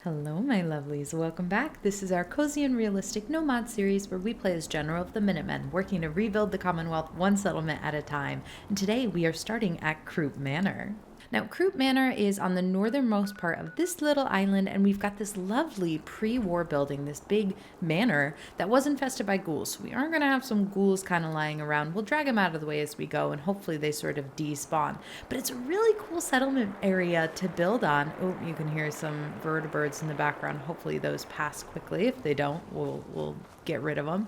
Hello, my lovelies. Welcome back. This is our cozy and realistic no mod series where we play as General of the Minutemen, working to rebuild the Commonwealth one settlement at a time. And today we are starting at Croup Manor. Now, Croup Manor is on the northernmost part of this little island, and we've got this lovely pre-war building, this big manor that was infested by ghouls. So we are going to have some ghouls kind of lying around. We'll drag them out of the way as we go, and hopefully they sort of despawn. But it's a really cool settlement area to build on. Oh, you can hear some vertebrates in the background. Hopefully those pass quickly. If they don't, we'll get rid of them.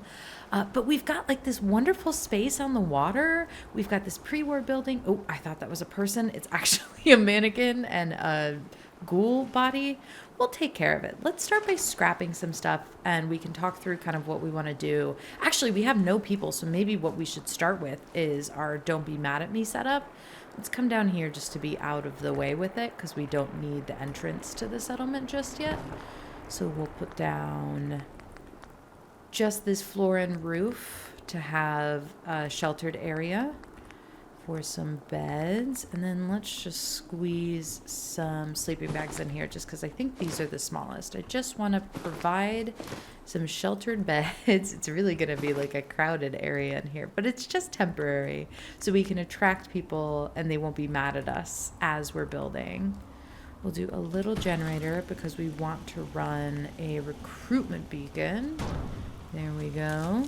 But we've got like this wonderful space on the water. We've got this pre-war building. Oh, I thought that was a person. It's actually a mannequin and a ghoul body. We'll take care of it. Let's start by scrapping some stuff and we can talk through kind of what we want to do. Actually, we have no people, so maybe what we should start with is our Don't Be Mad at Me setup. Let's come down here just to be out of the way with it because we don't need the entrance to the settlement just yet. So we'll put down just this floor and roof to have a sheltered area for some beds. And then let's just squeeze some sleeping bags in here just because I think these are the smallest. I just want to provide some sheltered beds. It's really going to be like a crowded area in here, but it's just temporary. So we can attract people and they won't be mad at us as we're building. We'll do a little generator because we want to run a recruitment beacon. There we go.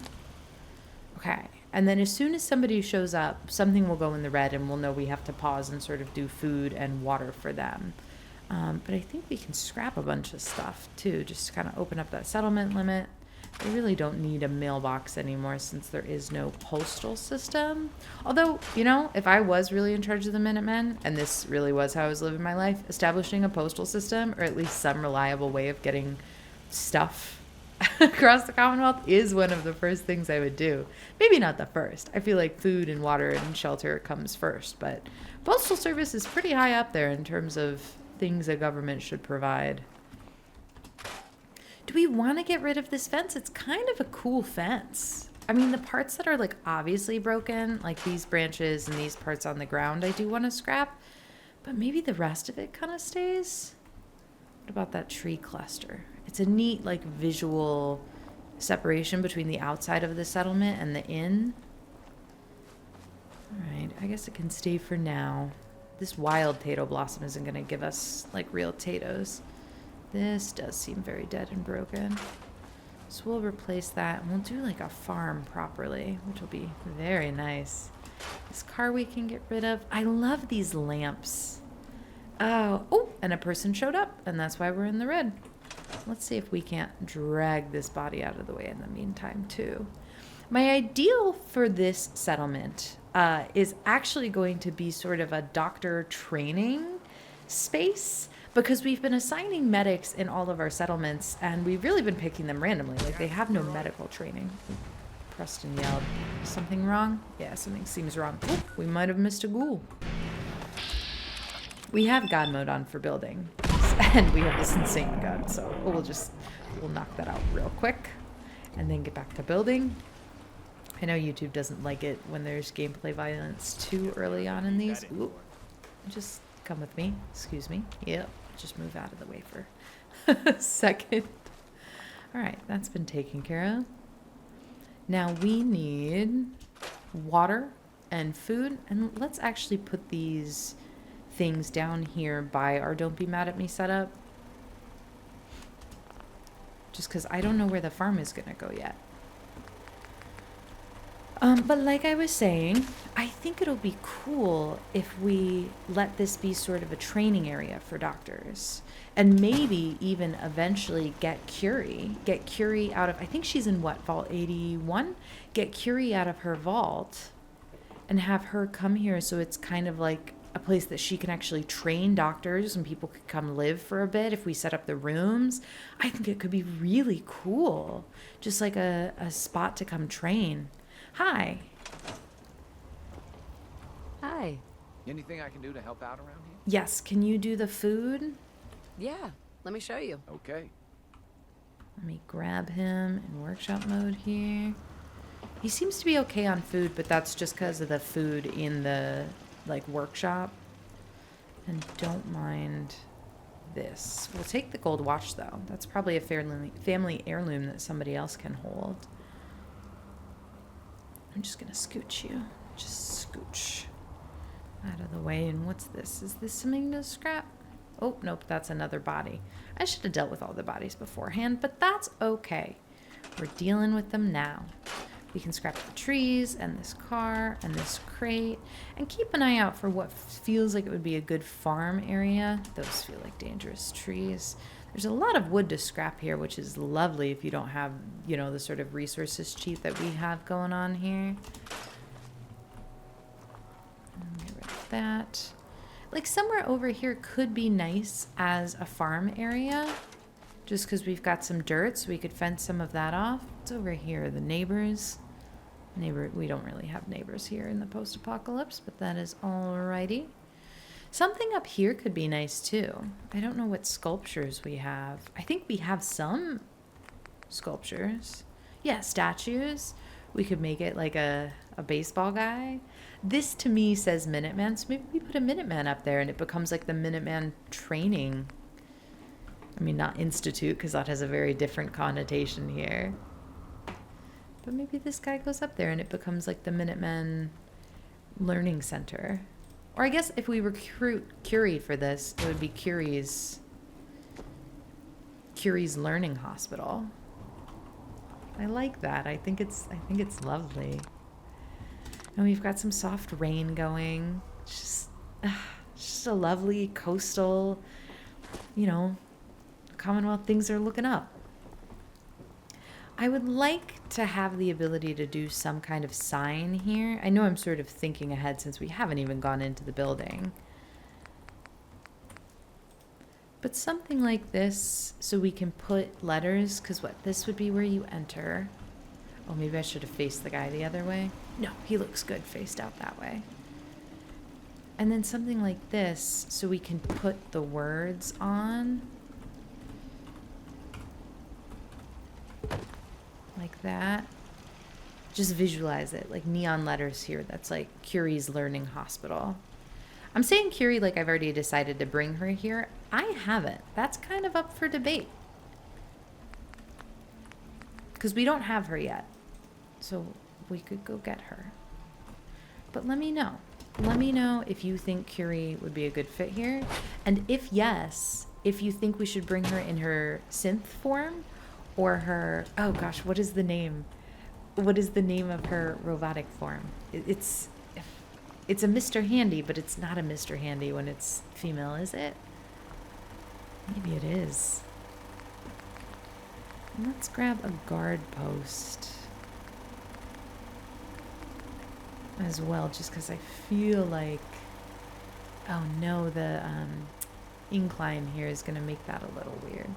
Okay. And then as soon as somebody shows up, something will go in the red and we'll know we have to pause and sort of do food and water for them. But I think we can scrap a bunch of stuff too, just to kind of open up that settlement limit. I really don't need a mailbox anymore since there is no postal system. Although, you know, if I was really in charge of the Minutemen, and this really was how I was living my life, establishing a postal system or at least some reliable way of getting stuff across the Commonwealth is one of the first things I would do. Maybe not the first. I feel like food and water and shelter comes first, but postal service is pretty high up there in terms of things a government should provide. Do we want to get rid of this fence? It's kind of a cool fence. I mean, the parts that are like obviously broken, like these branches and these parts on the ground, I do want to scrap, but maybe the rest of it kind of stays. What about that tree cluster? It's a neat, like, visual separation between the outside of the settlement and the inn. All right, I guess it can stay for now. This wild tato blossom isn't going to give us, like, real potatoes. This does seem very dead and broken. So we'll replace that, and we'll do, like, a farm properly, which will be very nice. This car we can get rid of. I love these lamps. Oh, and a person showed up, and that's why we're in the red. Let's see if we can't drag this body out of the way in the meantime, too. My ideal for this settlement is actually going to be sort of a doctor training space because we've been assigning medics in all of our settlements, and we've really been picking them randomly. Like, they have no medical training. Preston yelled, something wrong? Yeah, something seems wrong. Ooh, we might have missed a ghoul. We have God mode on for building, and we have this insane gun, so we'll knock that out real quick, and then get back to building. I know YouTube doesn't like it when there's gameplay violence too early on in these. Ooh, just come with me. Excuse me. Yep, just move out of the way for a second. All right, that's been taken care of. Now we need water and food, and let's actually put these things down here by our Don't Be Mad at Me setup. Just because I don't know where the farm is going to go yet. But like I was saying, I think it'll be cool if we let this be sort of a training area for doctors. And maybe even eventually get Curie out of, I think she's in what, Vault 81? Get Curie out of her vault and have her come here so it's kind of like a place that she can actually train doctors and people could come live for a bit if we set up the rooms. I think it could be really cool. Just like a spot to come train. Hi. Hi. Anything I can do to help out around here? Yes, can you do the food? Yeah, let me show you. Okay. Let me grab him in workshop mode here. He seems to be okay on food, but that's just because of the food in the like workshop. And don't mind this. We'll take the gold watch, though. That's probably a family heirloom that somebody else can hold. I'm just going to scooch you. Just scooch out of the way. And what's this? Is this something to scrap? Oh, nope, that's another body. I should have dealt with all the bodies beforehand, but that's okay. We're dealing with them now. We can scrap the trees and this car and this crate and keep an eye out for what feels like it would be a good farm area. Those feel like dangerous trees. There's a lot of wood to scrap here, which is lovely if you don't have, you know, the sort of resources cheat that we have going on here. Get rid of that. Like somewhere over here could be nice as a farm area, just because we've got some dirt, so we could fence some of that off. It's over here, the neighbors. We don't really have neighbors here in the post-apocalypse, but that is alrighty. Something up here could be nice too. I don't know what sculptures we have. I think we have some sculptures. Yeah, statues. We could make it like a baseball guy. This to me says Minutemen, so maybe we put a Minuteman up there and it becomes like the Minuteman training. I mean, not institute, because that has a very different connotation here. But maybe this guy goes up there and it becomes like the Minutemen Learning Center. Or I guess if we recruit Curie for this, it would be Curie's Learning Hospital. I like that. I think it's lovely. And we've got some soft rain going. It's just a lovely coastal, you know, Commonwealth, things are looking up. I would like to have the ability to do some kind of sign here. I know I'm sort of thinking ahead since we haven't even gone into the building. But something like this, so we can put letters, because what, this would be where you enter. Oh, maybe I should have faced the guy the other way. No, he looks good faced out that way. And then something like this, so we can put the words on. Like that. Just visualize it, like neon letters here. That's like Curie's Learning Hospital. I'm saying Curie like I've already decided to bring her here. I haven't. That's kind of up for debate. Because we don't have her yet. So we could go get her. But let me know. Let me know if you think Curie would be a good fit here. And if yes, if you think we should bring her in her synth form or her, oh gosh, what is the name? What is the name of her robotic form? It's a Mr. Handy, but it's not a Mr. Handy when it's female, is it? Maybe it is. Let's grab a guard post as well, just because I feel like, oh no, the incline here is going to make that a little weird.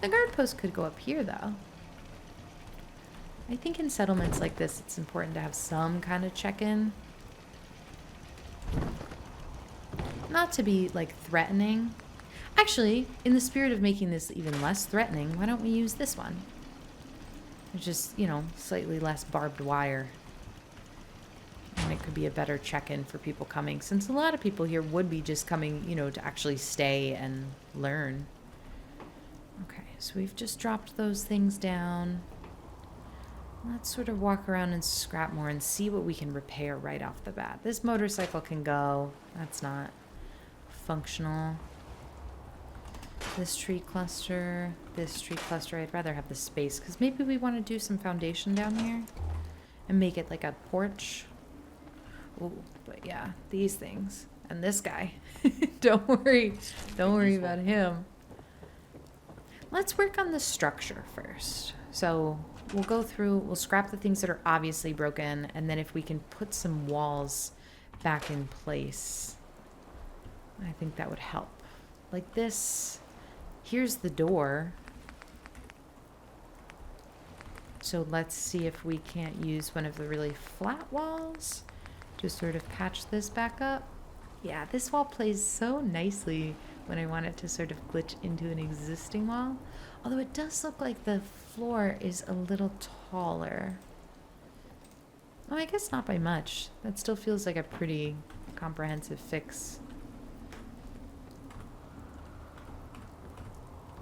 The guard post could go up here, though. I think in settlements like this, it's important to have some kind of check-in. Not to be, like, threatening. Actually, in the spirit of making this even less threatening, why don't we use this one? It's just, you know, slightly less barbed wire. And it could be a better check-in for people coming, since a lot of people here would be just coming, you know, to actually stay and learn. Okay, so we've just dropped those things down. Let's sort of walk around and scrap more and see what we can repair right off the bat. This motorcycle can go. That's not functional. This tree cluster, I'd rather have the space because maybe we want to do some foundation down here and make it like a porch. Oh, but yeah, these things. And this guy. Don't worry about him. Let's work on the structure first. So we'll go through, we'll scrap the things that are obviously broken, and then if we can put some walls back in place, I think that would help. Like this, here's the door. So let's see if we can't use one of the really flat walls to sort of patch this back up. Yeah, this wall plays so nicely when I want it to sort of glitch into an existing wall. Although it does look like the floor is a little taller. Oh, I guess not by much. That still feels like a pretty comprehensive fix.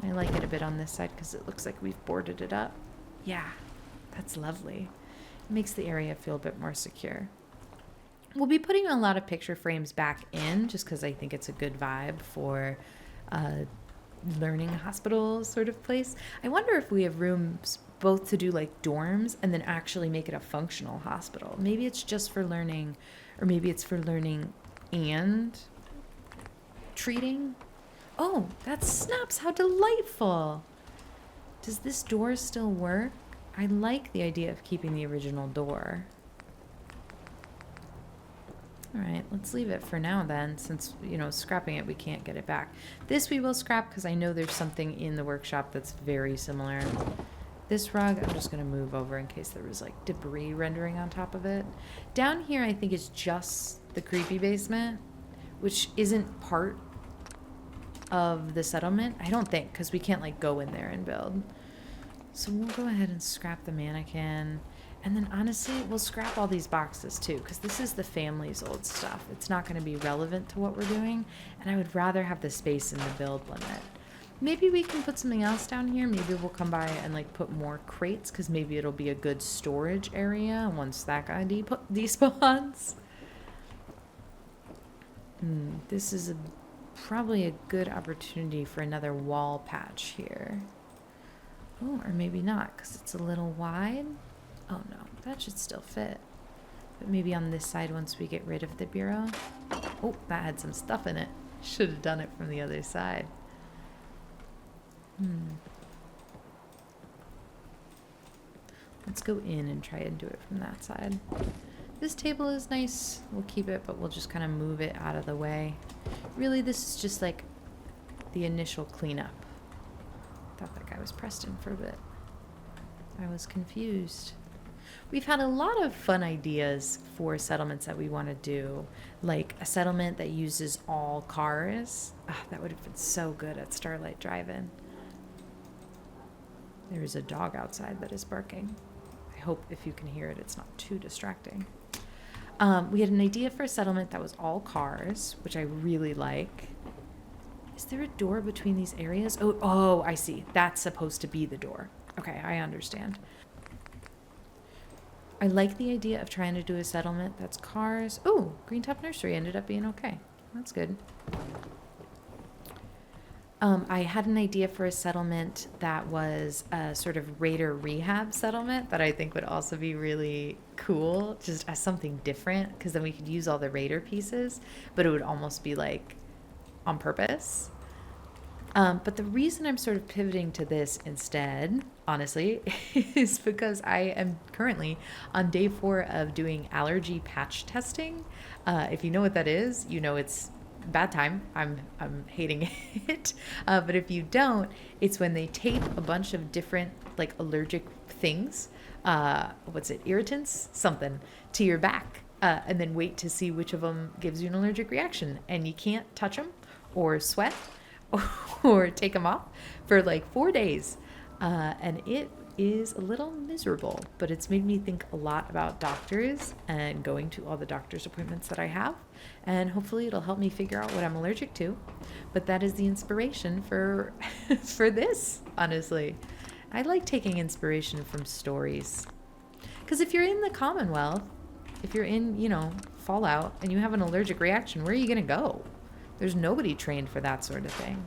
I like it a bit on this side because it looks like we've boarded it up. Yeah, that's lovely. It makes the area feel a bit more secure. We'll be putting a lot of picture frames back in just because I think it's a good vibe for a learning hospital sort of place. I wonder if we have rooms both to do like dorms and then actually make it a functional hospital. Maybe it's just for learning, or maybe it's for learning and treating. Oh, that snaps. How delightful. Does this door still work? I like the idea of keeping the original door. All right, let's leave it for now then, since, scrapping it, we can't get it back. This we will scrap because I know there's something in the workshop that's very similar. This rug, I'm just going to move over in case there was like debris rendering on top of it. Down here, I think is just the creepy basement, which isn't part of the settlement. I don't think, because we can't like go in there and build. So we'll go ahead and scrap the mannequin. And then honestly, we'll scrap all these boxes too, because this is the family's old stuff. It's not going to be relevant to what we're doing, and I would rather have the space in the build limit. Maybe we can put something else down here. Maybe we'll come by and like put more crates, because maybe it'll be a good storage area once that guy despawns. This is probably a good opportunity for another wall patch here. Oh, or maybe not, because it's a little wide. Oh no, that should still fit. But maybe on this side once we get rid of the bureau. Oh, that had some stuff in it. Should have done it from the other side. Let's go in and try and do it from that side. This table is nice. We'll keep it, but we'll just kind of move it out of the way. Really, this is just like the initial cleanup. Thought that guy was Preston for a bit. I was confused. We've had a lot of fun ideas for settlements that we want to do, like a settlement that uses all cars. That would have been so good at Starlight Drive-In. There is a dog outside that is barking. I hope if you can hear it, it's not too distracting. We had an idea for a settlement that was all cars, which I really like. Is there a door between these areas? Oh, I see. That's supposed to be the door. Okay, I understand. I like the idea of trying to do a settlement that's cars. Oh, Greentop Nursery ended up being okay. That's good. I had an idea for a settlement that was a sort of raider rehab settlement that I think would also be really cool, just as something different, because then we could use all the raider pieces, but it would almost be like on purpose. But the reason I'm sort of pivoting to this instead, honestly, is because I am currently on day 4 of doing allergy patch testing. If you know what that is, you know it's bad time. I'm hating it. But if you don't, it's when they tape a bunch of different like allergic things, irritants, something, to your back, and then wait to see which of them gives you an allergic reaction. And you can't touch them or sweat or take them off for like 4 days. And it is a little miserable, but it's made me think a lot about doctors and going to all the doctor's appointments that I have. And hopefully it'll help me figure out what I'm allergic to. But that is the inspiration for for this, honestly. I like taking inspiration from stories. Because if you're in the Commonwealth, if you're in, Fallout, and you have an allergic reaction, where are you going to go? There's nobody trained for that sort of thing.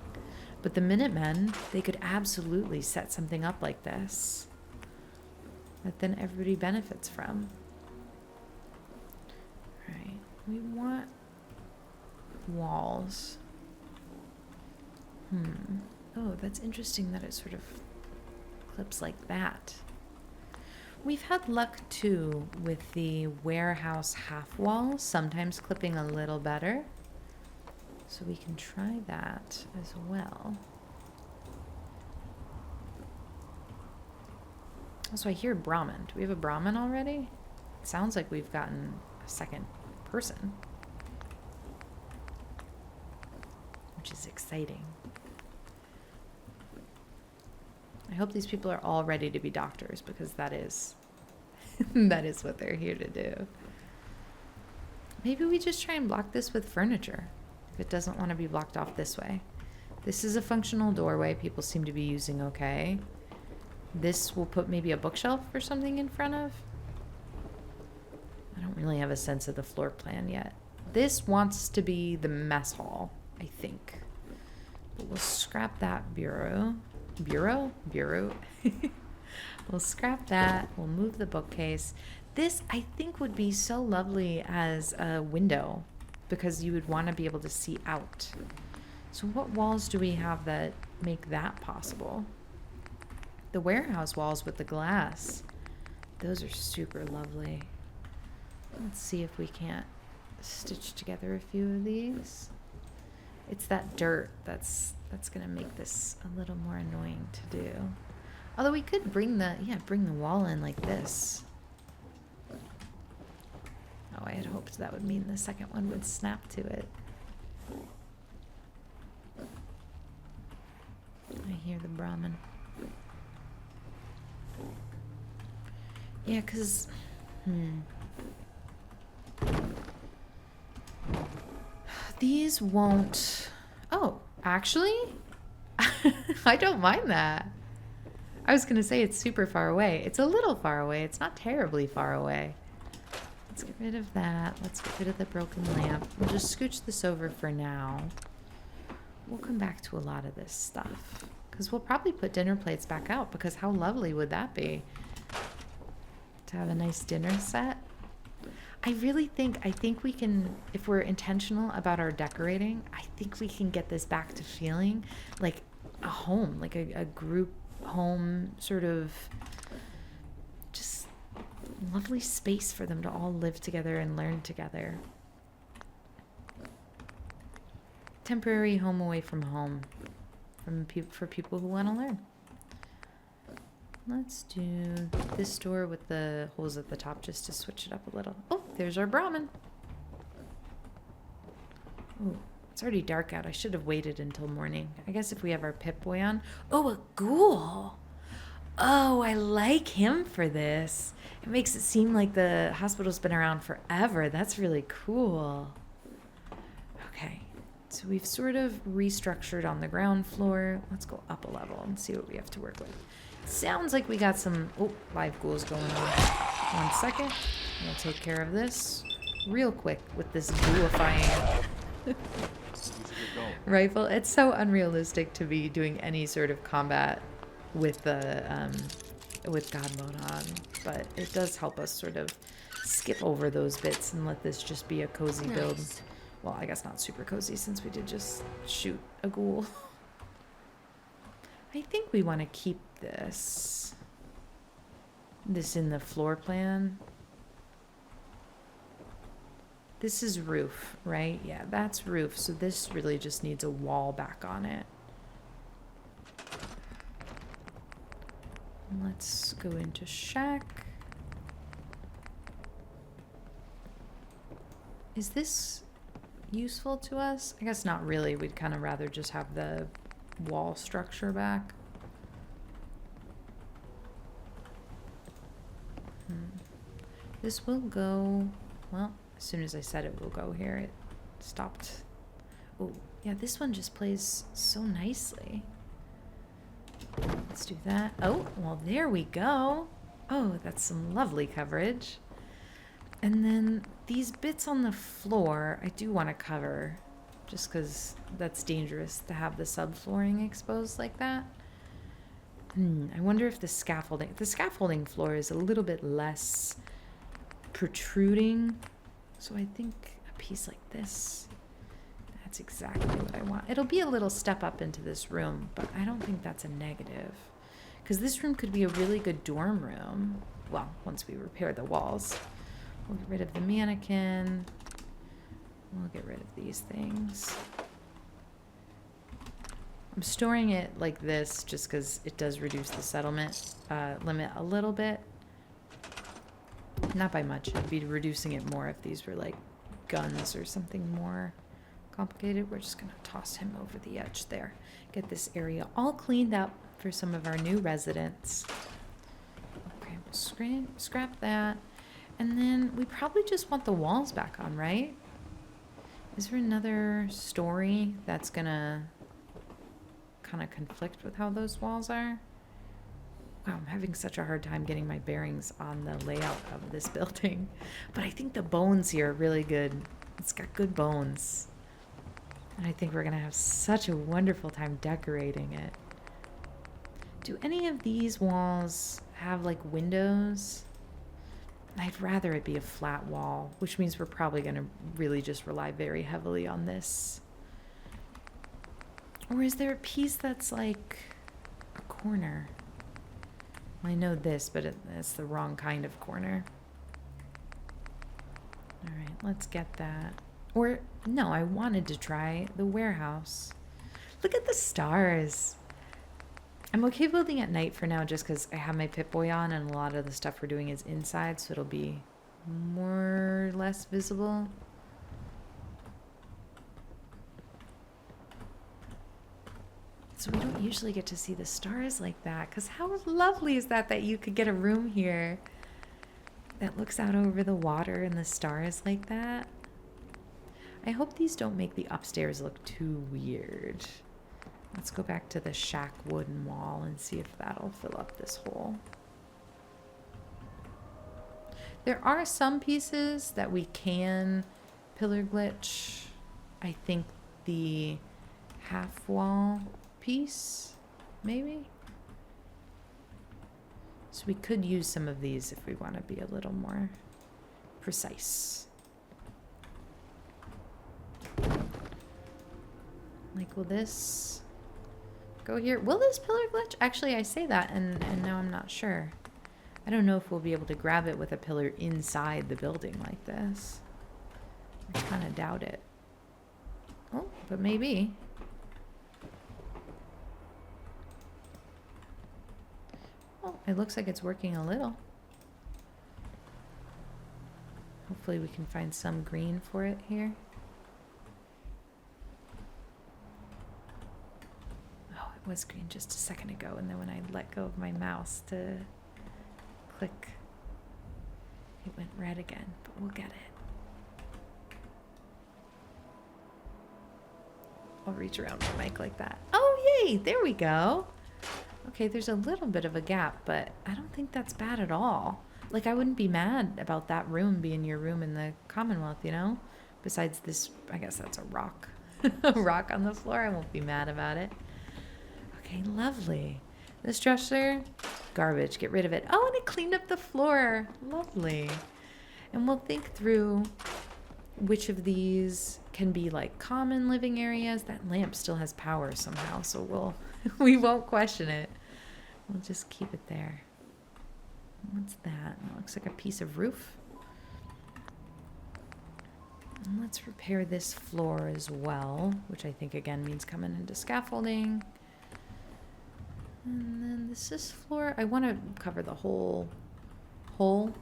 But the Minutemen, they could absolutely set something up like this that then everybody benefits from. All right, we want walls. Oh, that's interesting that it sort of clips like that. We've had luck too with the warehouse half wall, sometimes clipping a little better. So we can try that as well. Also, I hear Brahmin. Do we have a Brahmin already? It sounds like we've gotten a second person, which is exciting. I hope these people are all ready to be doctors, because that is that is what they're here to do. Maybe we just try and block this with furniture if it doesn't want to be blocked off this way. This is a functional doorway people seem to be using okay. This will put maybe a bookshelf or something in front of. I don't really have a sense of the floor plan yet. This wants to be the mess hall, I think. But we'll scrap that bureau. Bureau? We'll scrap that. We'll move the bookcase. This, I think, would be so lovely as a window because you would want to be able to see out. So what walls do we have that make that possible? The warehouse walls with the glass. Those are super lovely. Let's see if we can't stitch together a few of these. It's that dirt that's gonna make this a little more annoying to do. Although we could bring the wall in like this. Oh, I had hoped that would mean the second one would snap to it. I hear the Brahmin. Yeah, 'cause these won't. Oh, actually, I don't mind that. I was gonna say it's super far away. It's a little far away. It's not terribly far away. Let's get rid of that. Let's get rid of the broken lamp. We'll just scooch this over for now. We'll come back to a lot of this stuff because we'll probably put dinner plates back out because how lovely would that be to have a nice dinner set? I think we can, if we're intentional about our decorating, I think we can get this back to feeling like a home, like a group home, sort of just lovely space for them to all live together and learn together. Temporary home away from home for people who want to learn. Let's do this door with the holes at the top just to switch it up a little. Oh, there's our Brahmin. Oh, it's already dark out. I should have waited until morning. I guess if we have our Pip-Boy on. Oh, a ghoul. Oh, I like him for this. It makes it seem like the hospital's been around forever. That's really cool. Okay, so we've sort of restructured on the ground floor. Let's go up a level and see what we have to work with. Sounds like we got some live ghouls going on. 1 second. We'll take care of this real quick with this ghoulifying rifle. It's so unrealistic to be doing any sort of combat with the with God mode on, but it does help us sort of skip over those bits and let this just be a cozy build. Well, I guess not super cozy since we did just shoot a ghoul. I think we want to keep this in the floor plan. This is roof, right? Yeah, that's roof. So this really just needs a wall back on it. Let's go into shack. Is this useful to us? I guess not really. We'd kind of rather just have the wall structure back. This will go, well, as soon as I said it will go here, it stopped. Oh, yeah, this one just plays so nicely. Let's do that. Oh, well, there we go. Oh, that's some lovely coverage. And then these bits on the floor, I do want to cover just because that's dangerous to have the subflooring exposed like that. I wonder if the scaffolding floor is a little bit less protruding. So I think a piece like this, that's exactly what I want. It'll be a little step up into this room, but I don't think that's a negative. Because this room could be a really good dorm room. Well, once we repair the walls. We'll get rid of the mannequin. We'll get rid of these things. I'm storing it like this just because it does reduce the settlement limit a little bit. Not by much. I'd be reducing it more if these were like guns or something more complicated. We're just going to toss him over the edge there. Get this area all cleaned up for some of our new residents. Okay, we'll scrap that. And then we probably just want the walls back on, right? Is there another story that's gonna kind of conflict with how those walls are. Wow, I'm having such a hard time getting my bearings on the layout of this building. But I think the bones here are really good. It's got good bones. And I think we're going to have such a wonderful time decorating it. Do any of these walls have like windows? I'd rather it be a flat wall, which means we're probably going to really just rely very heavily on this. Or is there a piece that's like a corner? I know this, but it's the wrong kind of corner. All right, let's get that. Or, no, I wanted to try the warehouse. Look at the stars. I'm okay building at night for now just because I have my Pip-Boy on and a lot of the stuff we're doing is inside, so it'll be more or less visible. So we don't usually get to see the stars like that, because how lovely is that you could get a room here that looks out over the water and the stars like that. I hope these don't make the upstairs look too weird. Let's go back to the shack wooden wall and see if that'll fill up this hole. There are some pieces that we can pillar glitch. I think the half wall piece, maybe? So we could use some of these if we want to be a little more precise. Like, will this go here? Will this pillar glitch? Actually, I say that, and now I'm not sure. I don't know if we'll be able to grab it with a pillar inside the building like this. I kind of doubt it. Oh, but maybe. Oh, it looks like it's working a little. Hopefully we can find some green for it here. It was green just a second ago, and then when I let go of my mouse to click, it went red again, but we'll get it. I'll reach around my mic like that. Oh, yay! There we go. Okay, there's a little bit of a gap, but I don't think that's bad at all. Like, I wouldn't be mad about that room being your room in the Commonwealth, you know? Besides this, I guess that's a rock. A rock on the floor. I won't be mad about it. Okay, lovely. This dresser, garbage. Get rid of it. Oh, and it cleaned up the floor. Lovely. And we'll think through which of these can be like common living areas. That lamp still has power somehow, so we won't question it. We'll just keep it there. What's that? That looks like a piece of roof. And let's repair this floor as well, which I think again means coming into scaffolding. And then this floor, I want to cover the whole hole.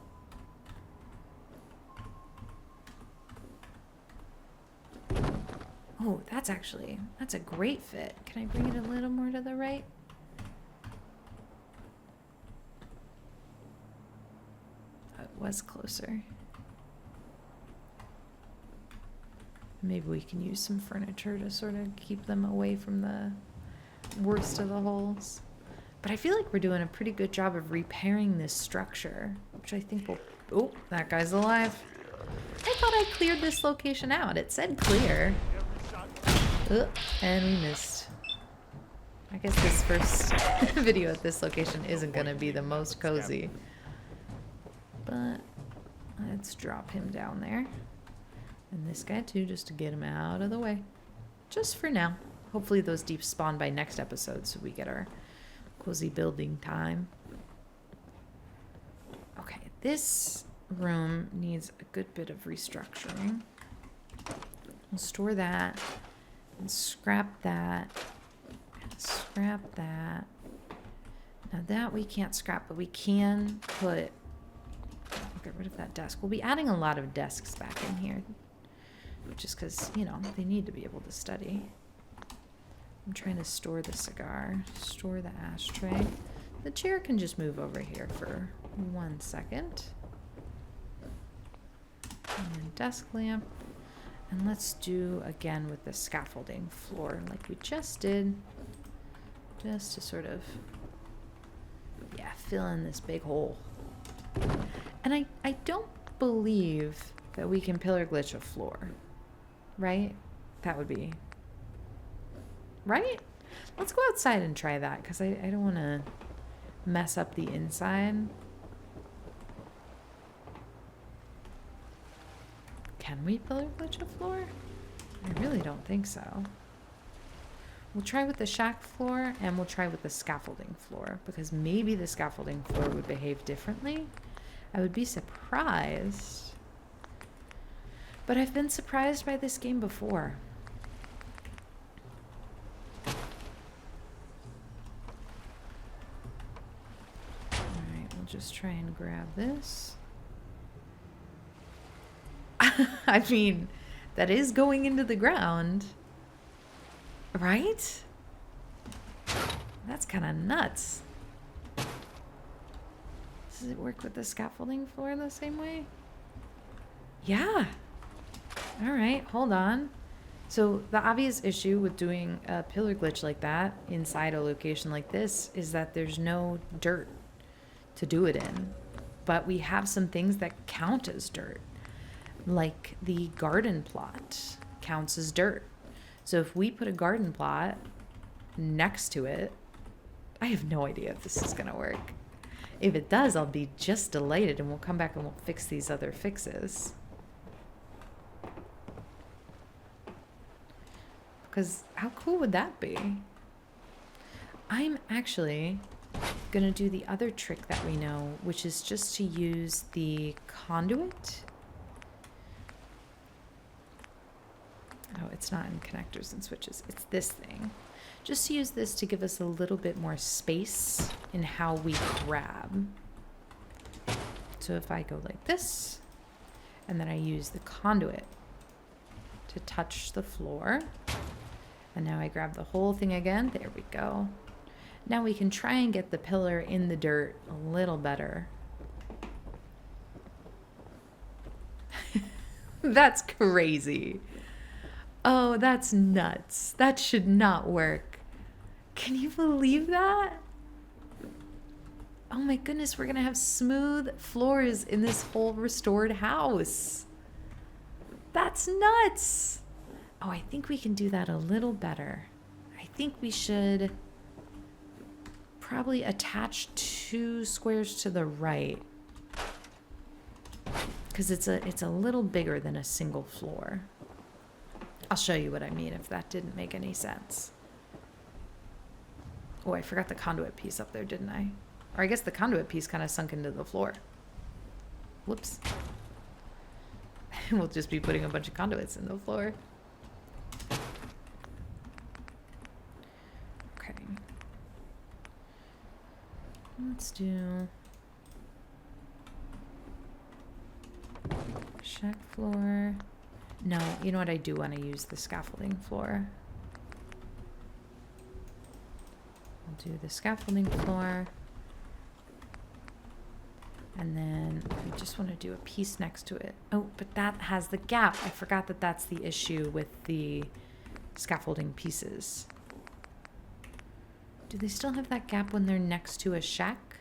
Oh, that's a great fit. Can I bring it a little more to the right? Oh, it was closer. Maybe we can use some furniture to sort of keep them away from the worst of the holes. But I feel like we're doing a pretty good job of repairing this structure, which I think will... Oh, that guy's alive. I thought I cleared this location out. It said clear. And we missed. I guess this first video at this location isn't going to be the most cozy. But let's drop him down there. And this guy too, just to get him out of the way. Just for now. Hopefully those deeps spawn by next episode so we get our cozy building time. Okay, this room needs a good bit of restructuring. We'll store that and scrap that and scrap that. Now that we can't scrap, but we can put... I'll get rid of that desk. We'll be adding a lot of desks back in here, just because, you know, they need to be able to study. I'm trying to store the cigar, store the ashtray. The chair can just move over here for 1 second. And then desk lamp. And let's do again with the scaffolding floor like we just did. Just to sort of, yeah, fill in this big hole. And I don't believe that we can pillar glitch a floor, right? That would be, right? Let's go outside and try that, because I don't want to mess up the inside. Can we pillar glitch a floor? I really don't think so. We'll try with the shack floor, and we'll try with the scaffolding floor, because maybe the scaffolding floor would behave differently. I would be surprised. But I've been surprised by this game before. Alright, we'll just try and grab this. I mean, that is going into the ground. Right? That's kind of nuts. Does it work with the scaffolding floor the same way? Yeah. All right, hold on. So the obvious issue with doing a pillar glitch like that inside a location like this is that there's no dirt to do it in. But we have some things that count as dirt. Like the garden plot counts as dirt. So if we put a garden plot next to it, I have no idea if this is going to work. If it does, I'll be just delighted, and we'll come back and we'll fix these other fixes. Because how cool would that be? I'm actually going to do the other trick that we know, which is just to use the conduit. Oh, it's not in connectors and switches. It's this thing. Just to use this to give us a little bit more space in how we grab. So if I go like this, and then I use the conduit to touch the floor, and now I grab the whole thing again. There we go. Now we can try and get the pillar in the dirt a little better. That's crazy. Oh, that's nuts. That should not work. Can you believe that? Oh my goodness, we're gonna have smooth floors in this whole restored house. That's nuts. Oh, I think we can do that a little better. I think we should probably attach 2 squares to the right, because it's a little bigger than a single floor. I'll show you what I mean if that didn't make any sense. Oh, I forgot the conduit piece up there, didn't I? Or I guess the conduit piece kind of sunk into the floor. Whoops. We'll just be putting a bunch of conduits in the floor. Okay. Let's do shack floor. No, you know what? I do want to use the scaffolding floor. I'll do the scaffolding floor. And then I just want to do a piece next to it. Oh, but that has the gap. I forgot that that's the issue with the scaffolding pieces. Do they still have that gap when they're next to a shack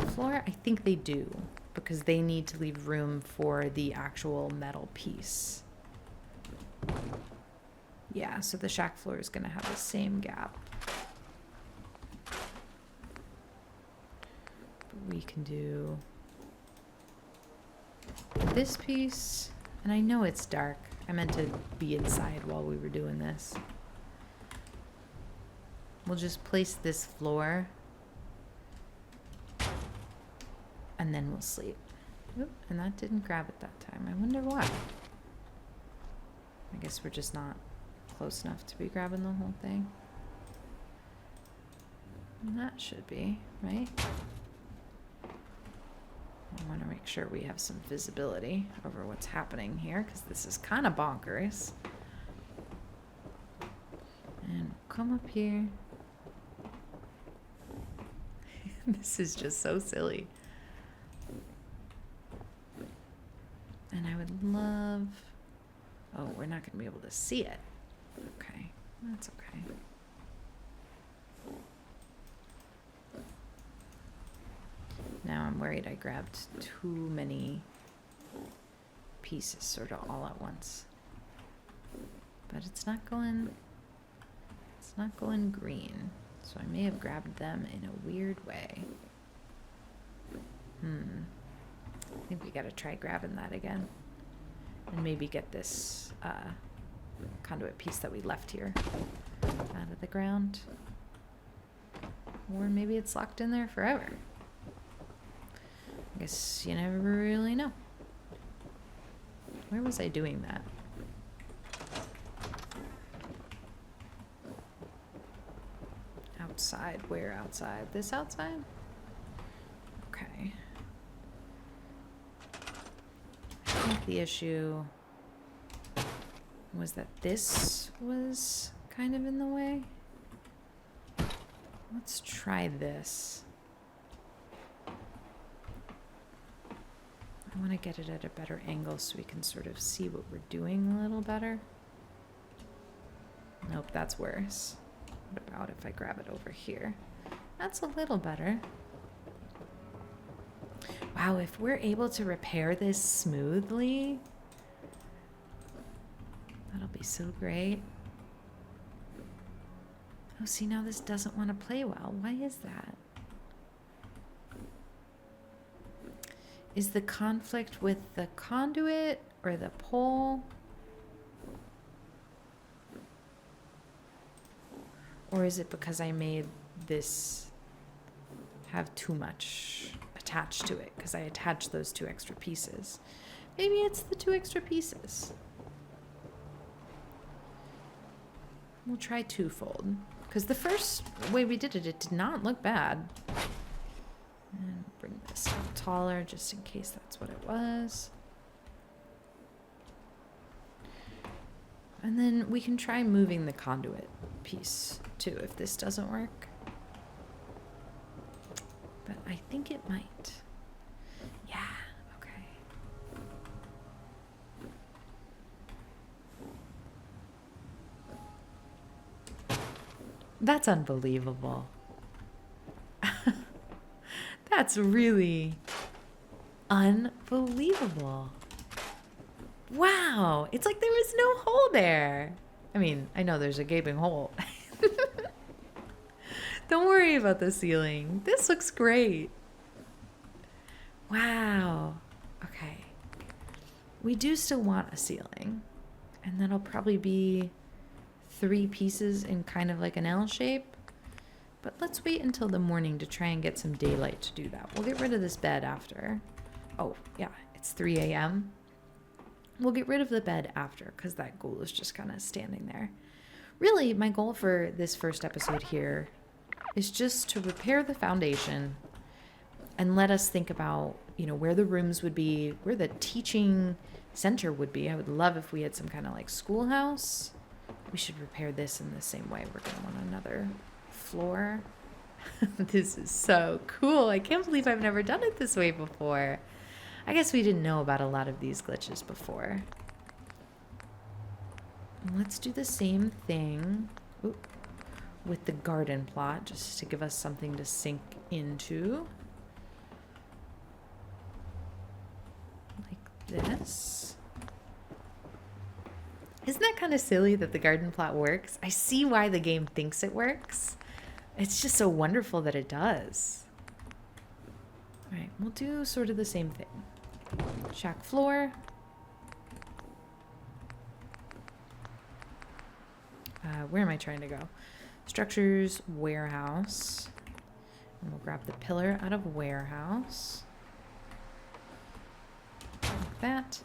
floor? I think they do, because they need to leave room for the actual metal piece. Yeah, so the shack floor is going to have the same gap. But we can do this piece, and I know it's dark. I meant to be inside while we were doing this. We'll just place this floor, and then we'll sleep. Oop, and that didn't grab it that time. I wonder why. I guess we're just not close enough to be grabbing the whole thing. And that should be, right? I want to make sure we have some visibility over what's happening here, because this is kind of bonkers. And come up here. This is just so silly. And I would love... Oh, we're not going to be able to see it. Okay, that's okay. I'm worried I grabbed too many pieces sort of all at once. But it's not going green. So I may have grabbed them in a weird way. I think we gotta try grabbing that again. And maybe get this conduit piece that we left here out of the ground. Or maybe it's locked in there forever. I guess you never really know. Where was I doing that? Outside. Where outside? This outside? Okay. I think the issue was that this was kind of in the way. Let's try this. I want to get it at a better angle so we can sort of see what we're doing a little better. Nope, that's worse. What about if I grab it over here? That's a little better. Wow, if we're able to repair this smoothly, that'll be so great. Oh, see, now this doesn't want to play well. Why is that? Is the conflict with the conduit or the pole? Or is it because I made this have too much attached to it? Because I attached those 2 extra pieces. Maybe it's the 2 extra pieces. We'll try twofold. Because the first way we did it, it did not look bad. And bring this up taller just in case that's what it was. And then we can try moving the conduit piece too if this doesn't work. But I think it might. Yeah, okay. That's unbelievable. That's really unbelievable. Wow, it's like there was no hole there. I mean, I know there's a gaping hole. Don't worry about the ceiling. This looks great. Wow. Okay. We do still want a ceiling. And that'll probably be 3 pieces in kind of like an L shape. But let's wait until the morning to try and get some daylight to do that. We'll get rid of this bed after. Oh, yeah, it's 3 a.m. We'll get rid of the bed after because that ghoul is just kind of standing there. Really, my goal for this first episode here is just to repair the foundation and let us think about, you know, where the rooms would be, where the teaching center would be. I would love if we had some kind of like schoolhouse. We should repair this in the same way. We're going to want another floor. This is so cool. I can't believe I've never done it this way before. I guess we didn't know about a lot of these glitches before. Let's do the same thing with the garden plot, just to give us something to sink into. Like this. Isn't that kind of silly that the garden plot works? I see why the game thinks it works. It's just so wonderful that it does. All right, we'll do sort of the same thing. Shack floor. Where am I trying to go? Structures, warehouse. And we'll grab the pillar out of warehouse. Like that.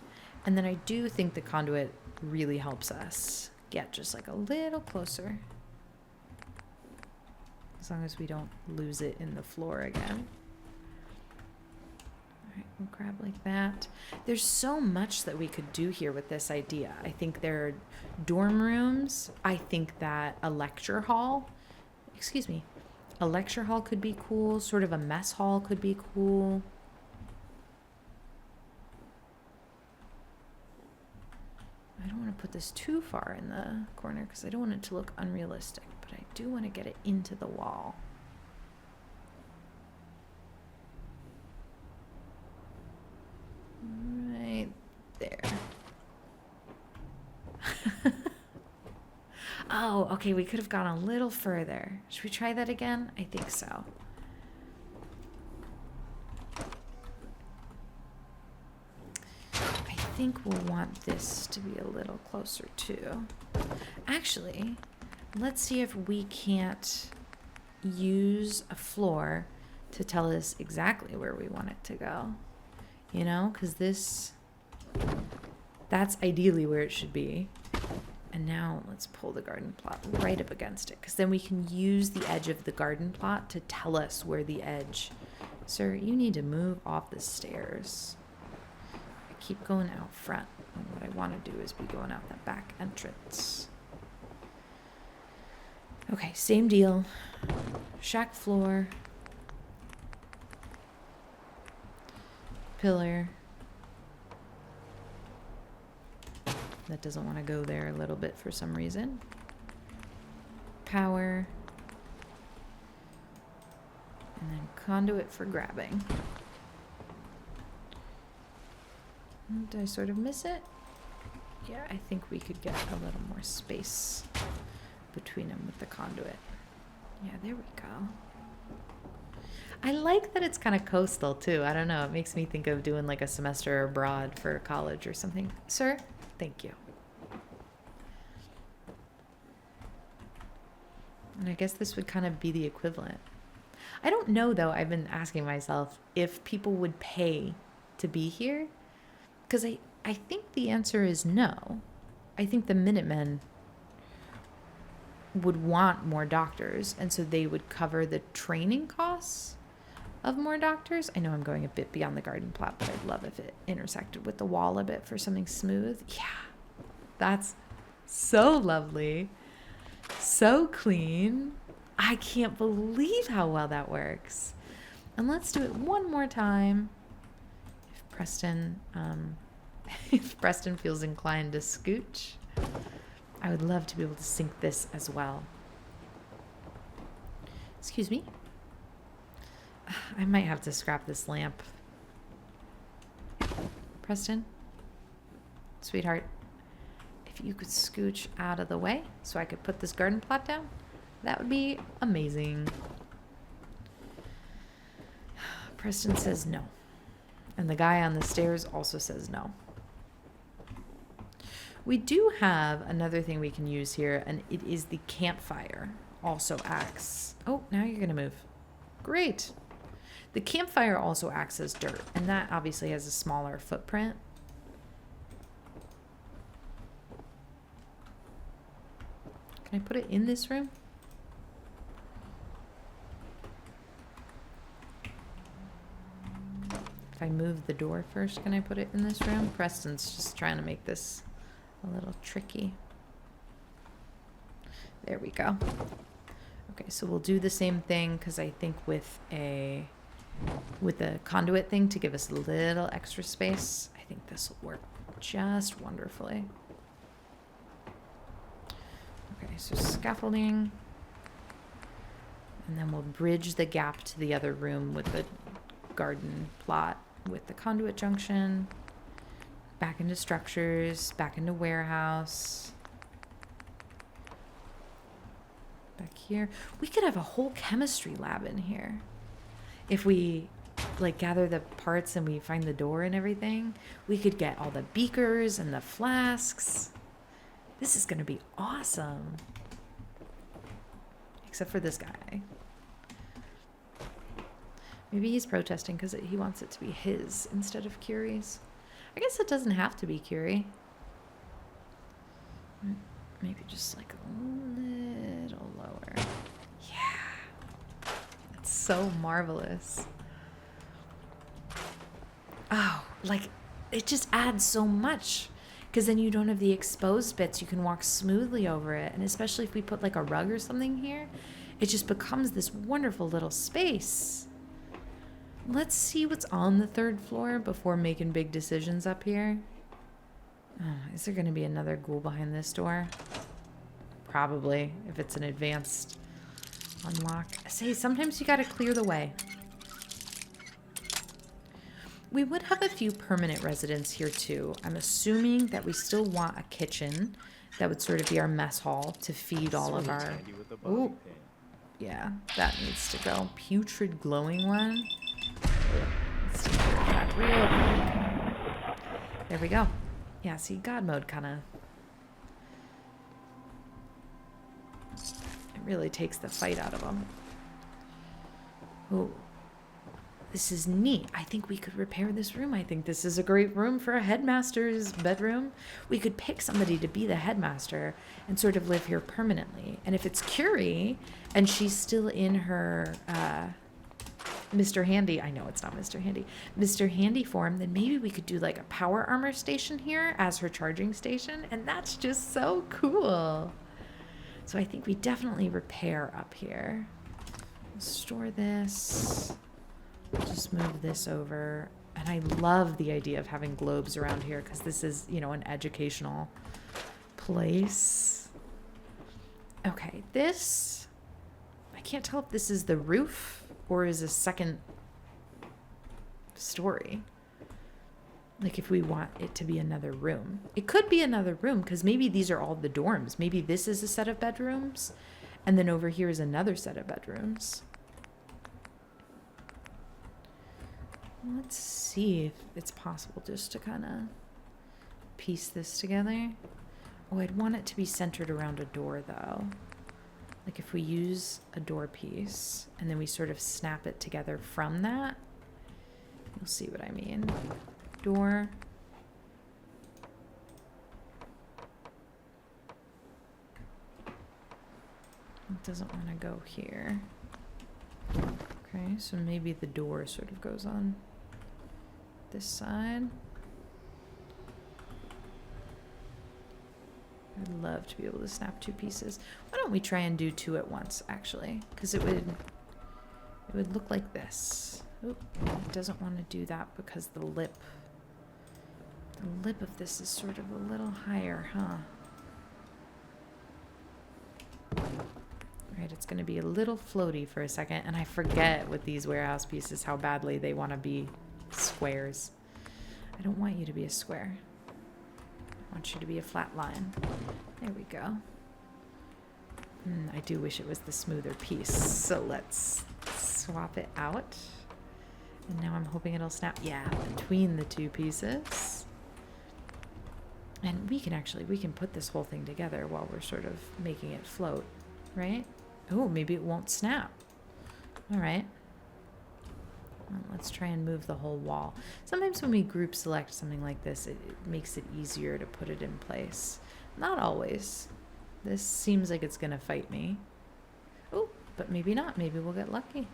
And then I do think the conduit really helps us get just like a little closer. As long as we don't lose it in the floor again. Alright, we'll grab like that. There's so much that we could do here with this idea. I think there are dorm rooms. I think that a lecture hall, a lecture hall could be cool. Sort of a mess hall could be cool. I don't want to put this too far in the corner because I don't want it to look unrealistic, but I do want to get it into the wall. Oh, okay, we could have gone a little further. Should we try that again? I think so. I think we'll want this to be a little closer too. Actually, let's see if we can't use a floor to tell us exactly where we want it to go. You know, because that's ideally where it should be. And now let's pull the garden plot right up against it, because then we can use the edge of the garden plot to tell us where the edge. Sir, you need to move off the stairs. I keep going out front, and what I want to do is be going out that back entrance. Okay, same deal. Shack floor. Pillar. That doesn't want to go there a little bit for some reason. Power. And then conduit for grabbing. Did I sort of miss it? Yeah, I think we could get a little more space between them with the conduit. Yeah, there we go. I like that it's kind of coastal too. I don't know. It makes me think of doing like a semester abroad for college or something. Sir? Thank you. And I guess this would kind of be the equivalent. I don't know, though. I've been asking myself if people would pay to be here. Because I think the answer is no. I think the Minutemen would want more doctors. And so they would cover the training costs of more doctors. I know I'm going a bit beyond the garden plot, but I'd love if it intersected with the wall a bit for something smooth. Yeah, that's so lovely. So clean. I can't believe how well that works. And let's do it one more time. If Preston feels inclined to scooch, I would love to be able to sync this as well. Excuse me. I might have to scrap this lamp. Preston? Sweetheart, if you could scooch out of the way so I could put this garden plot down, that would be amazing. Preston says no. And the guy on the stairs also says no. We do have another thing we can use here, and it is the campfire. Also acts... Oh, now you're going to move. Great. The campfire also acts as dirt, and that obviously has a smaller footprint. Can I put it in this room? If I move the door first, can I put it in this room? Preston's just trying to make this a little tricky. There we go. Okay, so we'll do the same thing, because I think with the conduit thing to give us a little extra space, I think this will work just wonderfully. Okay, so scaffolding. And then we'll bridge the gap to the other room with the garden plot with the conduit junction. Back into structures, back into warehouse. Back here. We could have a whole chemistry lab in here. If we like gather the parts and we find the door and everything, we could get all the beakers and the flasks. This is going to be awesome. Except for this guy. Maybe he's protesting because he wants it to be his instead of Curie's. I guess it doesn't have to be Curie. Maybe just like a little lower. Yeah. It's so marvelous. Oh, like it just adds so much. Because then you don't have the exposed bits. You can walk smoothly over it. And especially if we put like a rug or something here, it just becomes this wonderful little space. Let's see what's on the third floor before making big decisions up here. Oh, is there going to be another ghoul behind this door? Probably, if it's an advanced unlock. Say, sometimes you got to clear the way. We would have a few permanent residents here too. I'm assuming that we still want a kitchen That would sort of be our mess hall to feed all of our... Ooh. Yeah, that needs to go. Putrid glowing one. Let's take care of that real quick. There we go. Yeah, see, God mode kind of... It really takes the fight out of them. Ooh. This is neat. I think we could repair this room. I think this is a great room for a headmaster's bedroom. We could pick somebody to be the headmaster and sort of live here permanently. And if it's Curie and she's still in her Mr. Handy, I know it's not Mr. Handy, Mr. Handy form, then maybe we could do like a power armor station here as her charging station. And that's just so cool. So I think we definitely repair up here. Store this. Just move this over. And I love the idea of having globes around here because this is, you know, an educational place. Okay, this... I can't tell if this is the roof or is a second story. Like if we want it to be another room. It could be another room because maybe these are all the dorms. Maybe this is a set of bedrooms and then over here is another set of bedrooms. Let's see if it's possible just to kind of piece this together. Oh, I'd want it to be centered around a door though. Like if we use a door piece and then we sort of snap it together from that, you'll see what I mean. Door. It doesn't want to go here. Okay, so maybe the door sort of goes on this side. I'd love to be able to snap two pieces. Why don't we try and do two at once, actually? Because it would look like this. Oop, it doesn't want to do that because the lip of this is sort of a little higher, huh? Right, it's going to be a little floaty for a second, and I forget with these warehouse pieces how badly they want to be squares. I don't want you to be a square. I want you to be a flat line. There we go. I do wish it was the smoother piece, so let's swap it out. And now I'm hoping it'll snap, yeah, between the two pieces. And we can put this whole thing together while we're sort of making it float, right? Oh, maybe it won't snap. All right. Well, let's try and move the whole wall. Sometimes when we group select something like this, it makes it easier to put it in place. Not always. This seems like it's going to fight me. Oh, but maybe not. Maybe we'll get lucky.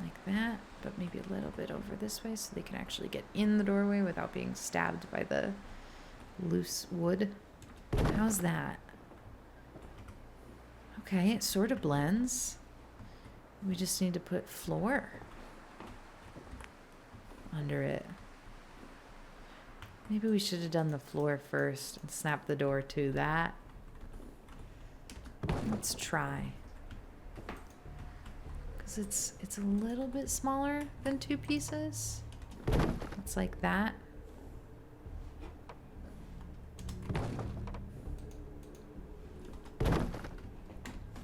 Like that, but maybe a little bit over this way so they can actually get in the doorway without being stabbed by the loose wood. How's that? Okay, it sort of blends. We just need to put floor under it. Maybe we should have done the floor first and snapped the door to that. Let's try. Because it's a little bit smaller than two pieces. It's like that.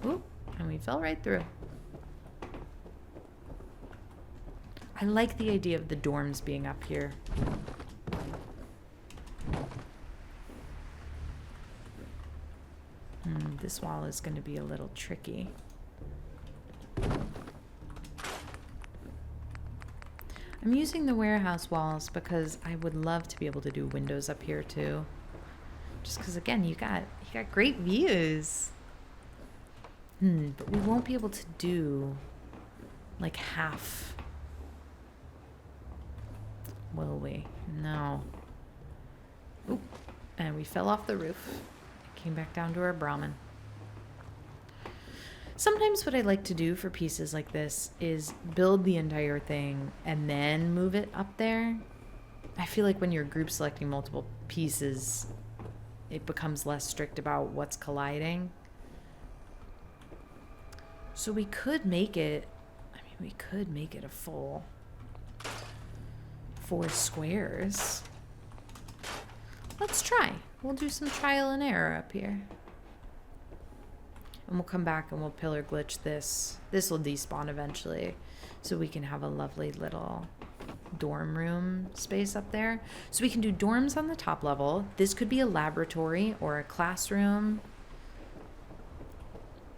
Ooh, and we fell right through. I like the idea of the dorms being up here. This wall is going to be a little tricky. I'm using the warehouse walls because I would love to be able to do windows up here too. Just because again, you got great views. But we won't be able to do like half. Will we? No. Oop. And we fell off the roof. Came back down to our Brahmin. Sometimes what I like to do for pieces like this is build the entire thing and then move it up there. I feel like when you're group selecting multiple pieces, it becomes less strict about what's colliding. So we could make it, a full 4 squares. Let's try. We'll do some trial and error up here. And we'll come back and we'll pillar glitch this. This will despawn eventually. So we can have a lovely little dorm room space up there. So we can do dorms on the top level. This could be a laboratory or a classroom.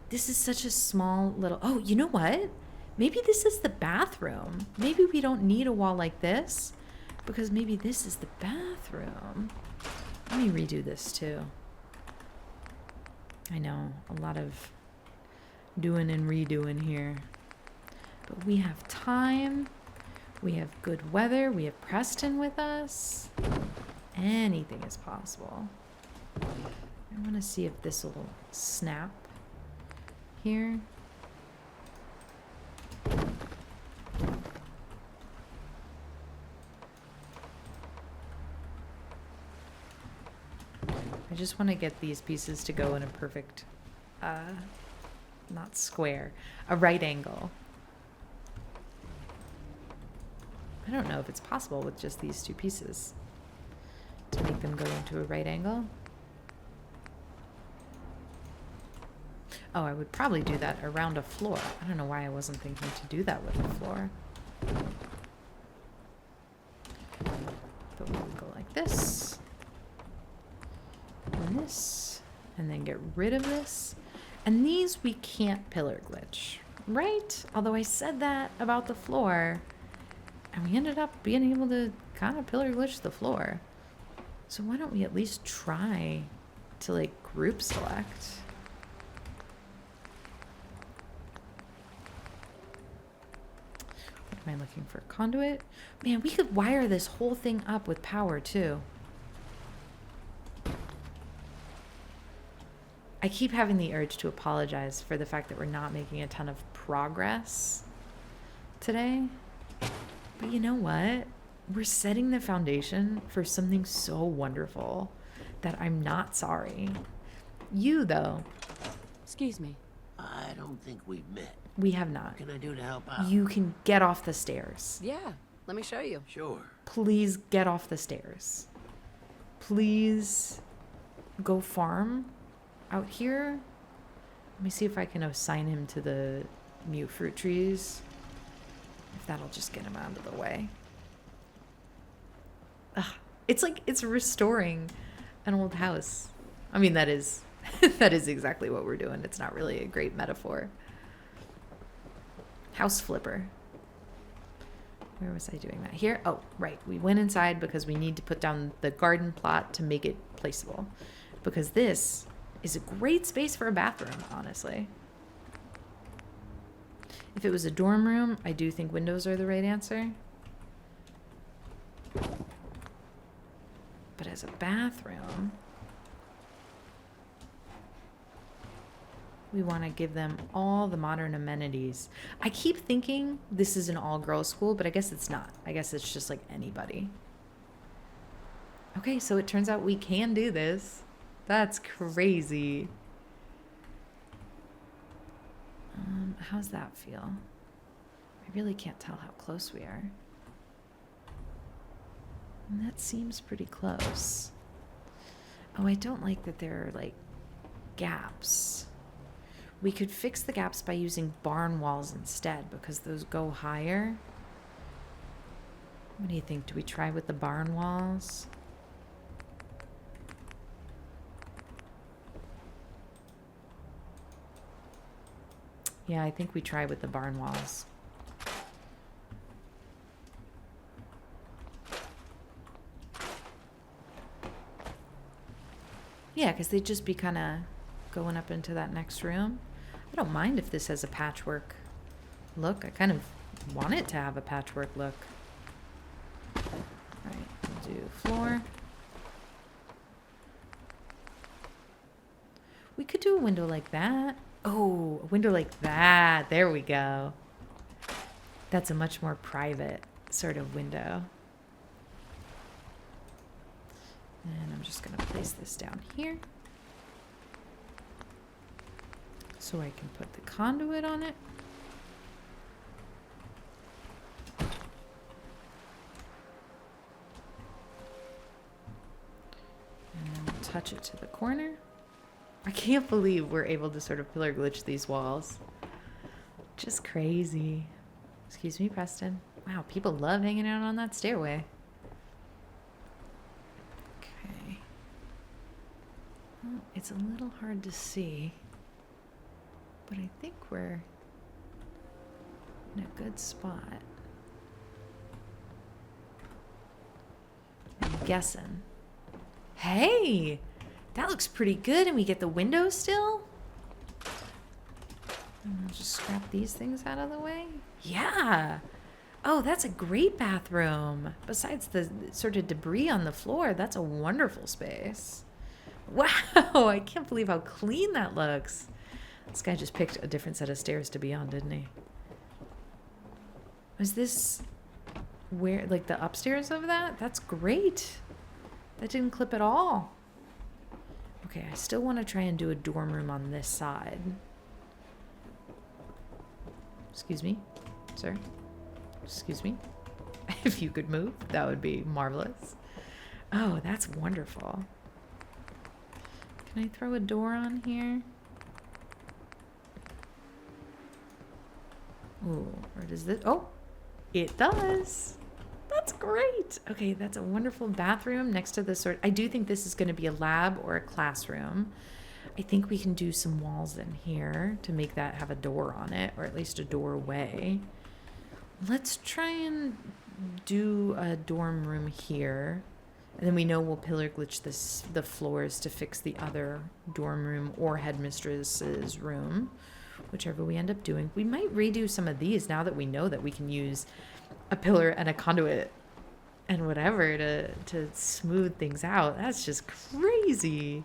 This is such a small little... Oh, you know what? Maybe this is the bathroom. Maybe we don't need a wall like this because maybe this is the bathroom. Let me redo this too. I know, a lot of doing and redoing here. But we have time. We have good weather. We have Preston with us. Anything is possible. I want to see if this will snap here. I just want to get these pieces to go in a perfect, not square, a right angle. I don't know if it's possible with just these two pieces to make them go into a right angle. Oh, I would probably do that around a floor. I don't know why I wasn't thinking to do that with a floor. But we'll go like this. And this. And then get rid of this. And these we can't pillar glitch, right? Although I said that about the floor. And we ended up being able to kind of pillar glitch the floor. So why don't we at least try to like group select? What am I looking for? Conduit? Man, we could wire this whole thing up with power too. I keep having the urge to apologize for the fact that we're not making a ton of progress today. But you know what? We're setting the foundation for something so wonderful that I'm not sorry. You, though. Excuse me. I don't think we've met. We have not. What can I do to help out? You can get off the stairs. Yeah, let me show you. Sure. Please get off the stairs. Please go farm out here. Let me see if I can assign him to the mute fruit trees. If that'll just get him out of the way. Ugh, it's like it's restoring an old house. I mean, that is that is exactly what we're doing. It's not really a great metaphor. House flipper. Where was I doing that? Here? Oh, right. We went inside because we need to put down the garden plot to make it placeable. Because this is a great space for a bathroom, honestly. If it was a dorm room, I do think windows are the right answer. But as a bathroom, we want to give them all the modern amenities. I keep thinking this is an all-girls school, but I guess it's not. I guess it's just like anybody. Okay, so it turns out we can do this. That's crazy. How's that feel? I really can't tell how close we are. And that seems pretty close. Oh, I don't like that there are like gaps. We could fix the gaps by using barn walls instead because those go higher. What do you think? Do we try with the barn walls? Yeah, I think we try with the barn walls. Yeah, because they'd just be kind of going up into that next room. I don't mind if this has a patchwork look. I kind of want it to have a patchwork look. All right, we'll do floor. We could do a window like that. Oh, a window like that. There we go. That's a much more private sort of window. And I'm just going to place this down here so I can put the conduit on it. touch it to the corner. I can't believe we're able to sort of pillar glitch these walls. Just crazy. Excuse me, Preston. Wow, people love hanging out on that stairway. Okay. Well, it's a little hard to see, but I think we're in a good spot. I'm guessing. Hey! That looks pretty good, and we get the window still? I'll just scrap these things out of the way. Yeah! Oh, that's a great bathroom. Besides the sort of debris on the floor, that's a wonderful space. Wow! I can't believe how clean that looks. This guy just picked a different set of stairs to be on, didn't he? Was this where, like, the upstairs of that? That's great. That didn't clip at all. Okay, I still want to try and do a dorm room on this side. Excuse me, sir. Excuse me. If you could move, that would be marvelous. Oh, that's wonderful. Can I throw a door on here? Ooh, or does this? Oh, it does. That's great. Okay, that's a wonderful bathroom next to the sort. I do think this is going to be a lab or a classroom. I think we can do some walls in here to make that have a door on it, or at least a doorway. Let's try and do a dorm room here. And then we know we'll pillar glitch the floors to fix the other dorm room or headmistress's room, whichever we end up doing. We might redo some of these now that we know that we can use a pillar and a conduit and whatever to smooth things out. That's just crazy.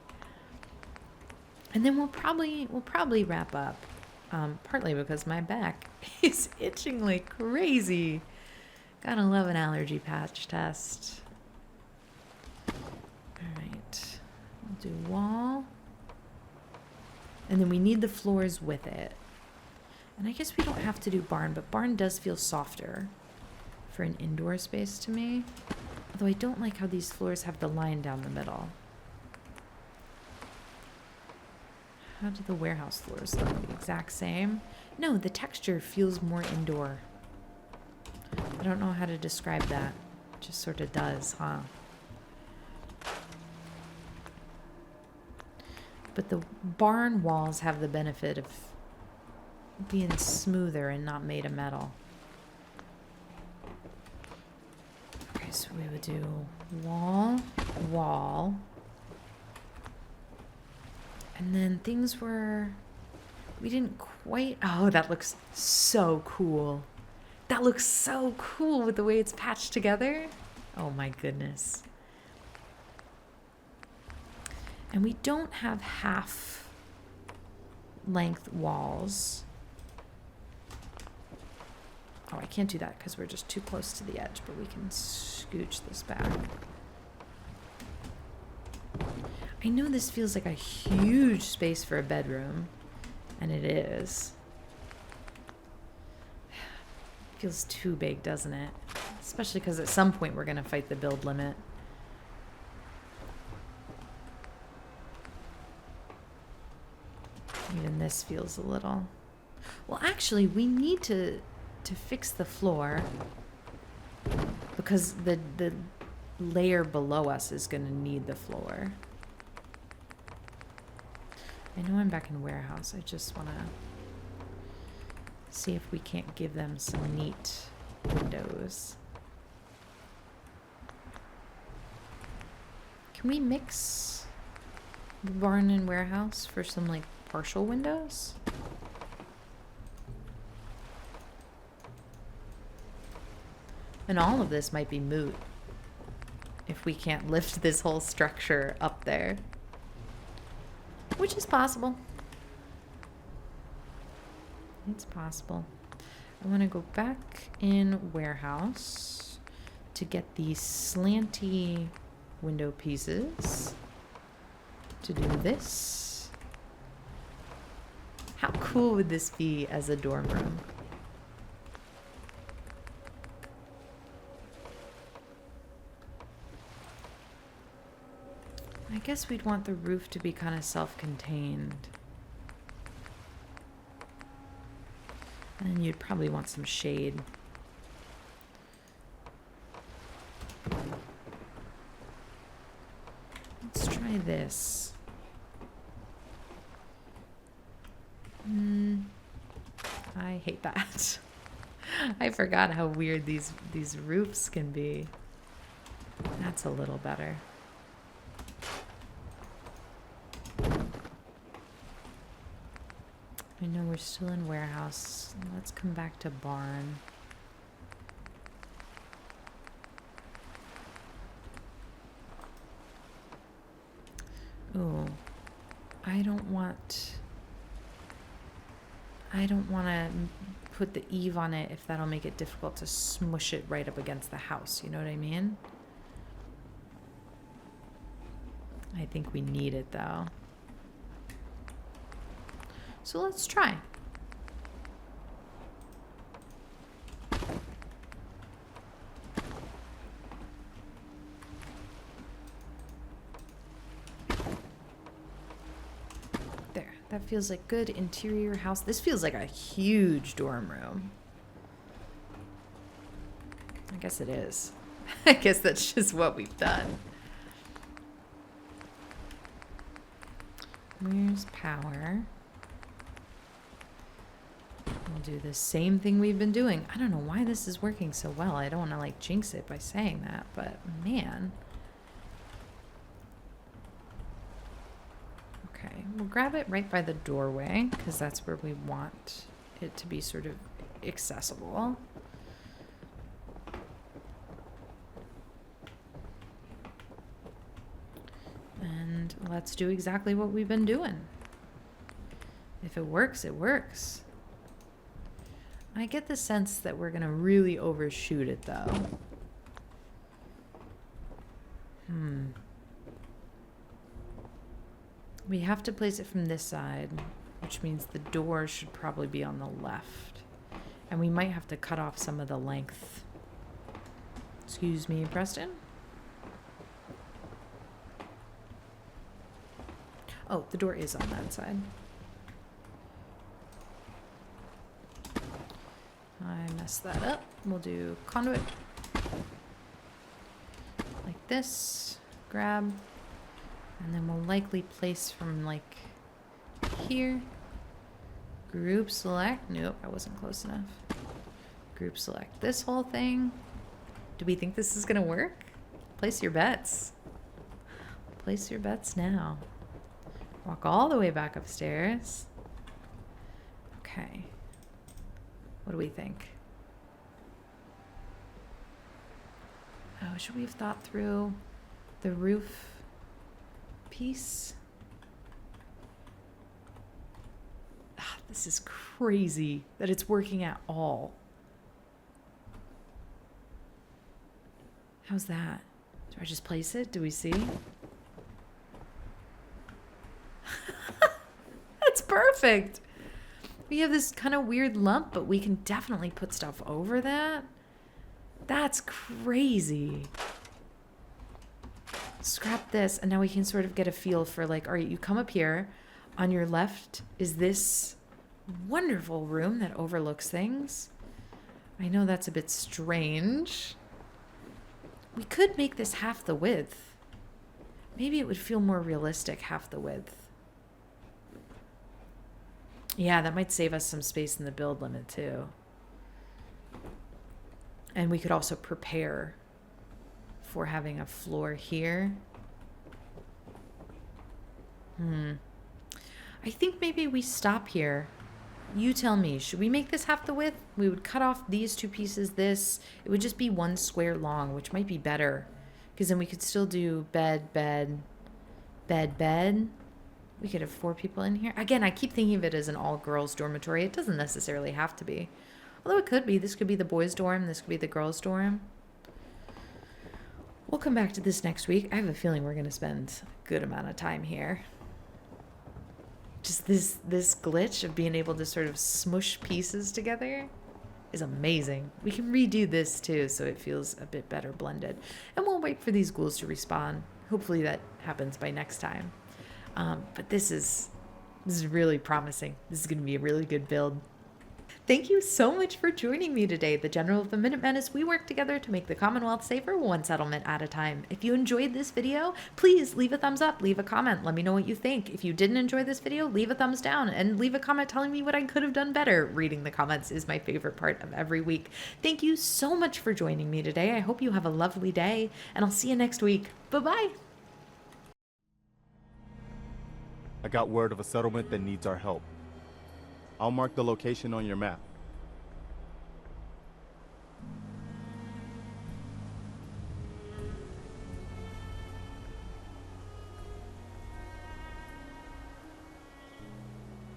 And then we'll probably wrap up, partly because my back is itching like crazy. Gotta love an allergy patch test. All right, we'll do wall, and then we need the floors with it. And I guess we don't have to do barn, but barn does feel softer for an indoor space to me. Although I don't like how these floors have the line down the middle. How do the warehouse floors look? The exact same? No, the texture feels more indoor. I don't know how to describe that. It just sort of does, huh? But the barn walls have the benefit of being smoother and not made of metal. Okay, so we would do wall, wall. And then things were, we didn't quite, oh, that looks so cool. That looks so cool with the way it's patched together. Oh my goodness. And we don't have half length walls. Oh, I can't do that because we're just too close to the edge, but we can scooch this back. I know this feels like a huge space for a bedroom, and it is. It feels too big, doesn't it? Especially because at some point we're going to fight the build limit. Even this feels a little... Well, actually, we need to fix the floor because the layer below us is going to need the floor. I know I'm back in warehouse. I just want to see if we can't give them some neat windows. Can we mix the barn and warehouse for some like partial windows? And all of this might be moot if we can't lift this whole structure up there. Which is possible. It's possible. I want to go back in warehouse to get these slanty window pieces to do this. How cool would this be as a dorm room? I guess we'd want the roof to be kind of self-contained. And you'd probably want some shade. Let's try this. I hate that. I forgot how weird these roofs can be. That's a little better. I know we're still in warehouse. Let's come back to barn. Ooh, I don't want to put the eave on it if that'll make it difficult to smush it right up against the house. You know what I mean? I think we need it though. So let's try. There, that feels like good interior house. This feels like a huge dorm room. I guess it is. I guess that's just what we've done. Where's power? We'll do the same thing we've been doing. I don't know why this is working so well. I don't want to like jinx it by saying that, but man. Okay, we'll grab it right by the doorway because that's where we want it to be sort of accessible. And let's do exactly what we've been doing. If it works, it works. I get the sense that we're going to really overshoot it, though. We have to place it from this side, which means the door should probably be on the left. And we might have to cut off some of the length. Excuse me, Preston? Oh, the door is on that side. I messed that up. We'll do conduit. Like this. Grab. And then we'll likely place from like here. Group select. Nope, I wasn't close enough. Group select this whole thing. Do we think this is going to work? Place your bets. Place your bets now. Walk all the way back upstairs. Okay. What do we think? Oh, should we have thought through the roof piece? Ah, this is crazy that it's working at all. How's that? Do I just place it? Do we see? That's perfect. We have this kind of weird lump, but we can definitely put stuff over that. That's crazy. Scrap this, and now we can sort of get a feel for like, all right, you come up here. On your left is this wonderful room that overlooks things. I know that's a bit strange. We could make this half the width. Maybe it would feel more realistic, half the width. Yeah, that might save us some space in the build limit too. And we could also prepare for having a floor here. I think maybe we stop here. You tell me, should we make this half the width? We would cut off these two pieces, this. It would just be one square long, which might be better. Because then we could still do bed, bed, bed, bed. We could have 4 people in here. Again, I keep thinking of it as an all-girls dormitory. It doesn't necessarily have to be. Although it could be. This could be the boys' dorm. This could be the girls' dorm. We'll come back to this next week. I have a feeling we're going to spend a good amount of time here. Just this glitch of being able to sort of smush pieces together is amazing. We can redo this too so it feels a bit better blended. And we'll wait for these ghouls to respawn. Hopefully that happens by next time. But this is really promising. This is going to be a really good build. Thank you so much for joining me today, the General of the Minutemen, as we work together to make the Commonwealth safer, one settlement at a time. If you enjoyed this video, please leave a thumbs up, leave a comment, let me know what you think. If you didn't enjoy this video, leave a thumbs down and leave a comment telling me what I could have done better. Reading the comments is my favorite part of every week. Thank you so much for joining me today. I hope you have a lovely day, and I'll see you next week. Bye-bye. I got word of a settlement that needs our help. I'll mark the location on your map.